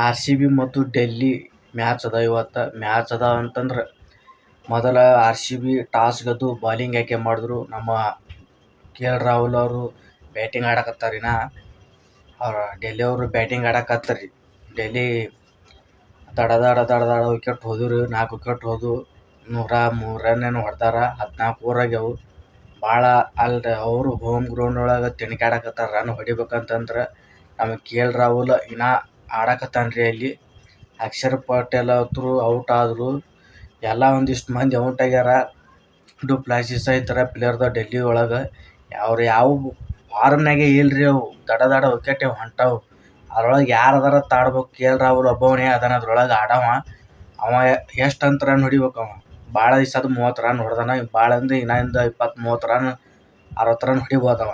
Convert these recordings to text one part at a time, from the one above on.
R C B ಮತ್ತು Delhi match ಅದ. ಇವತ್ತು ಮ್ಯಾಚ್ ಅದ ಅಂತಂದ್ರೆ ಮೊದಲ ಆರ್ ಸಿ ಬಿ ಟಾಸ್ ಗೆದ್ದು ಬಾಲಿಂಗ್ ಆಯ್ಕೆ ಮಾಡಿದ್ರು. ನಮ್ಮ ಕೆ ಎಲ್ ರಾಹುಲ್ ಅವರು ಬ್ಯಾಟಿಂಗ್ ಆಡಕತ್ತಾರಿನ. ಡೆಲ್ಲಿ ಅವರು ಬ್ಯಾಟಿಂಗ್ ಆಡಕತ್ತಾರಿ. ಡೆಲ್ಲಿ ದಡ ವಿಕೆಟ್ ಹೋದ್ರಿ. 4 ವಿಕೆಟ್ ಹೋದ್ವು. 103 ರನ್ ಏನು ಹೊಡೆದಾರ. 14 ಓವರ್ ಆಗ್ಯಾವು. ಭಾಳ ಅವರು ಹೋಮ್ ಗ್ರೌಂಡ್ ಒಳಗೆ ತಿನ್ಕಾಡಕತ್ತಾರ ರನ್ ಹೊಡಿಬೇಕಂತಂದ್ರೆ. ನಮ್ಮ ಕೆ ಎಲ್ ರಾಹುಲ್ ಇನ್ನೂ ಆಡಕತ್ತಾನ್ರಿ. ಅಲ್ಲಿ ಅಕ್ಷರ್ ಪಟೇಲ್ ಅಂತೂ ಔಟ್ ಆದರು. ಎಲ್ಲ ಒಂದಿಷ್ಟು ಮಂದಿ ಔಟ್ ಆಗ್ಯಾರ. ಡುಪ್ಲಾಸಿಸ್ ಈ ಥರ ಪ್ಲೇಯರ್ದ ಡೆಲ್ಲಿ ಒಳಗೆ ಅವ್ರು ಯಾವ ಫಾರ್ಮ್ನಾಗೆ ಇಲ್ರಿ. ಅವು ದಡ ವಿಕೆಟ್ ಹೊಂಟಾವು. ಅದ್ರೊಳಗೆ ಯಾರು ಅದಾರ ತಾಡ್ಬೇಕು. ಕೆ ಎಲ್ ರಾಹುಲ್ ಒಬ್ಬವನೇ ಅದಾನ ಅದ್ರೊಳಗೆ ಆಡವ. ಅವ ಎಷ್ಟು ಅಂತ ರನ್ ಹೊಡಿಬೇಕು. ಅವ ಭಾಳ ದಿವಸದ 30 ರನ್ ಹೊಡೆದಾನ. ಭಾಳ ಅಂದ್ರೆ ಇನ್ನೊಂದು 20-30 ರನ್ 60 ರನ್ ಹೊಡಿಬೋದವ.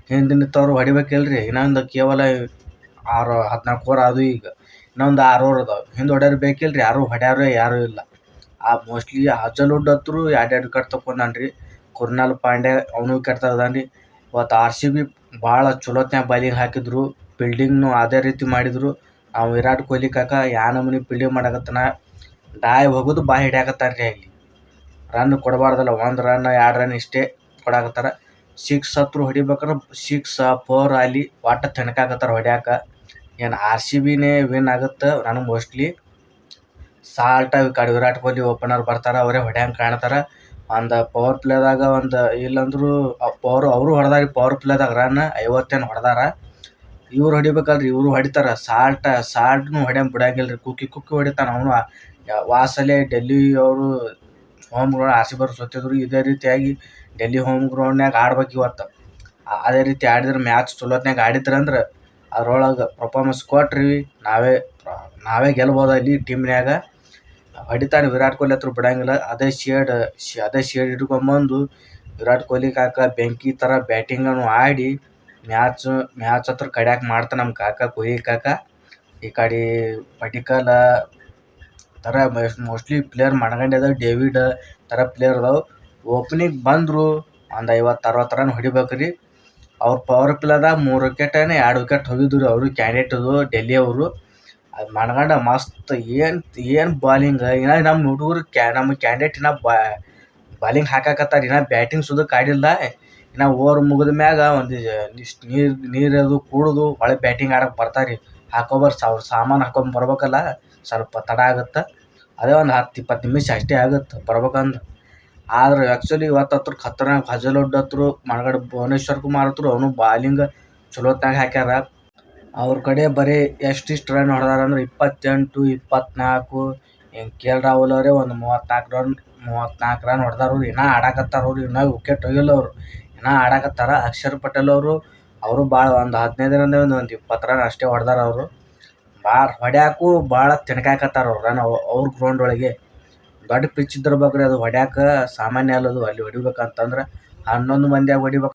ಹಿಂದಿನಿತ್ತವ್ರು ಹೊಡಿಬೇಕಿಲ್ರಿ. ಇನ್ನೊಂದು ಕೇವಲ 14 ಓವರ್ ಅದು. ಈಗ ಇನ್ನೊಂದು 6 ಓವರ್ ಅದಾವೆ. ಹಿಂದೆ ಹೊಡ್ಯಾರು ಬೇಕಿಲ್ರಿ. ಯಾರೂ ಇಲ್ಲ. ಮೋಸ್ಟ್ಲಿ ಅಜಲ್ವುಡ್ ಹತ್ರು 2 ವಿಕೆಟ್ ತಗೊಂಡಾನ್ರಿ. ಕುರ್ನಾಲ್ ಪಾಂಡ್ಯ ಅವನು ವಿಕೆಟ್ ತೆಗ್ದಾನ್ರಿ. ಇವತ್ತು ಆರ್ ಸಿ ಬಿ ಭಾಳ ಚಲೋತ್ನಾಗ ಬಾಲಿಂಗ್ ಹಾಕಿದ್ರು. ಫೀಲ್ಡಿಂಗ್ನು ಅದೇ ರೀತಿ ಮಾಡಿದರು. ನಾವು ವಿರಾಟ್ ಕೊಹ್ಲಿ ಕಾಕ ಯಾ ನಮೂನಿ ಫೀಲ್ಡಿಂಗ್ ಮಾಡಕತ್ತಾನ. ಡಾಯ್ ಹೋಗೋದು ಬಾಯಿ ಹಿಡ್ಯಾಕತ್ತಾರ್ರಿ. ಅಲ್ಲಿ ರನ್ ಕೊಡಬಾರ್ದಲ್ಲ. 1 ರನ್ 2 ರನ್ ಇಷ್ಟೇ ಕೊಡಾಕತ್ತಾರ. 6 ಹತ್ರು ಹೊಡಿಬೇಕಾದ್ರೆ 6 4 ಅಲ್ಲಿ ಒಟ್ಟು ತನಕಾಕತ್ತಾರ ಹೊಡ್ಯಾಕ. ಏನು ಆರ್ ಸಿ ಬಿನೇ ವಿನ್ ಆಗುತ್ತೆ ನನಗೆ ಮೋಸ್ಟ್ಲಿ. ಸಾಲ್ಟ ವಿರಾಟ್ ಕೊಹ್ಲಿ ಓಪನರ್ ಬರ್ತಾರೆ. ಅವರೇ ಹೊಡ್ಯಾಂಗೆ ಕಾಣ್ತಾರೆ. ಒಂದು ಪವರ್ ಪ್ಲೇದಾಗ ಇಲ್ಲಂದ್ರೂ ಅವರು ಹೊಡೆದಾರಿ. Power ಪ್ಲೇದಾಗ run 50 ಹೊಡೆದಾರ. ಇವ್ರು ಹೊಡಿಬೇಕಲ್ರಿ. ಇವರು ಹೊಡಿತಾರೆ. ಸಾಲ್ಟ್ನು ಹೊಡ್ಯಂಗೆ ಬಿಡಂಗಿಲ್ಲ ರೀ. ಕುಕ್ಕಿ ಹೊಡಿತಾನೆ ಅವನು. ವಾಸಲೆ ಡೆಲ್ಲಿ ಅವರು home ground R C B ಸೋತಿದ್ರು. ಇದೇ ರೀತಿಯಾಗಿ ಡೆಲ್ಲಿ ಹೋಮ್ ಗ್ರೌಂಡ್ನಾಗ ಆಡ್ಬೇಕು ಇವತ್ತು. ಅದೇ ರೀತಿ ಆಡಿದ್ರೆ ಮ್ಯಾಚ್ ಚಲೋತ್ನಾಗ ಆಡಿದ್ರಂದ್ರೆ ಅದ್ರೊಳಗೆ ಪರ್ಫಾರ್ಮೆನ್ಸ್ ಕೊಟ್ರಿ ನಾವೇ ಗೆಲ್ಬೋದು. ಅಲ್ಲಿ ಟೀಮ್ನ್ಯಾಗ ಹೊಡಿತಾನೆ ವಿರಾಟ್ ಕೊಹ್ಲಿ ಹತ್ರ ಬಿಡಂಗಿಲ್ಲ. ಅದೇ ಶೇಡ್ ಹಿಡ್ಕೊಂಬಂದು ವಿರಾಟ್ ಕೊಹ್ಲಿ ಕಾಕ ಬೆಂಕಿ ಥರ ಬ್ಯಾಟಿಂಗನ್ನು ಆಡಿ ಮ್ಯಾಚ್ ಹತ್ರ ಕಡ್ಯಾಕೆ ಮಾಡ್ತಾನೆ ನಮ್ಮ ಕಾಕ ಕೊಹ್ಲಿ ಕಾಕ. ಈ ಕಡೆ ಪಟಿಕಲ್ ಥರ ಮೋಸ್ಟ್ಲಿ ಪ್ಲೇಯರ್ ಮನಗಂಡ ಡೇವಿಡ್ ಥರ ಪ್ಲೇಯರ್ ಅದಾವೆ. ಓಪನಿಂಗ್ ಬಂದರು ಒಂದು 50-60 ರನ್ ಹೊಡಿಬೇಕ್ರಿ. ಅವ್ರ ಪವರ್ ಪ್ಲೇದಾಗ 3 ವಿಕೆಟ್ 2 ವಿಕೆಟ್ ಹೋಗಿದ್ರು ರೀ. ಅವರು ಕ್ಯಾಂಡಿಡೇಟದು ಡೆಲ್ಲಿ ಅವರು. ಅದು ಮನಗಂಡ ಮಸ್ತ್ ಏನು ಬಾಲಿಂಗ್. ಇನ್ನು ನಮ್ಮ ಹುಡುಗರು ನಮ್ಮ ಕ್ಯಾಂಡಿಡೇಟ್ ಇನ್ನೂ ಬಾಲಿಂಗ್ ಹಾಕಾಕತ್ತಾರೆ. ಇನ್ನೂ ಬ್ಯಾಟಿಂಗ್ ಸುದಕ್ಕೆ ಆಡಿಲ್ಲ. ಇನ್ನು ಓವರ್ ಮುಗಿದ ಮ್ಯಾಗ ಒಂದಿಷ್ಟು ನೀರದು ಕುಡಿದು ಒಳ್ಳೆ ಬ್ಯಾಟಿಂಗ್ ಆಡೋಕೆ ಬರ್ತಾರೆ. ಅವ್ರ ಸಾಮಾನು ಹಾಕೊಂಬರ್ಬೇಕಲ್ಲ. ಸ್ವಲ್ಪ ತಡ ಆಗುತ್ತೆ. ಅದೇ ಒಂದು 10-20 ನಿಮಿಷ ಅಷ್ಟೇ ಆಗುತ್ತೆ ಬರ್ಬೇಕಂದ್ರೆ. ಆದ್ರೆ ಆ್ಯಕ್ಚುಲಿ ಇವತ್ತು ಖತರ್ನಾಕ್ ಅಜಲ್ವುಡ್ ಹತ್ರು ಮನಗಂಡ ಭುವನೇಶ್ವರ್ ಕುಮಾರ್ ಹತ್ರು ಅವನು ಬಾಲಿಂಗ್ ಚಲೋತ್ನಾಗ ಹಾಕ್ಯಾರ. ಅವ್ರ ಕಡೆ ಬರೀ ಎಷ್ಟಿಷ್ಟು ರನ್ ಹೊಡೆದಾರ ಅಂದ್ರೆ 28, 24. ಕೆ ಎಲ್ ರಾಹುಲ್ ಅವರೇ ಒಂದು 34 ರನ್ ಹೊಡೆದಾರು. ಇನ್ನೂ ಆಡಕತ್ತಾರ ಅವ್ರು. ಇನ್ನೂ ವಿಕೆಟ್ ಹೋಗಿಲ್ಲ ಅವರು. ಇನ್ನೂ ಆಡಕತ್ತಾರ. ಅಕ್ಷರ್ ಪಟೇಲ್ ಅವರು ಭಾಳ ಒಂದು 15 ರನ್ ಒಂದು 20 ರನ್ ಅಷ್ಟೇ ಹೊಡೆದಾರ ಅವರು. ಹೊಡ್ಯಾಕು ಭಾಳ ತಿನ್ಕಾಕತ್ತಾರ ಅವ್ರು ರನ್ ಅವ್ರ ಗ್ರೌಂಡ್ ಒಳಗೆ. ದೊಡ್ಡ ಪಿಚ್ ಇದ್ದಿರ್ಬೇಕ್ರಿ ಅದು ಹೊಡ್ಯಾಕ. ಸಾಮಾನ್ಯ ಅಲ್ಲದು ಅಲ್ಲಿ ಹೊಡಿಬೇಕಂತಂದ್ರೆ 11 ಮಂದಿಯಾಗ ಹೊಡಿಬೇಕು.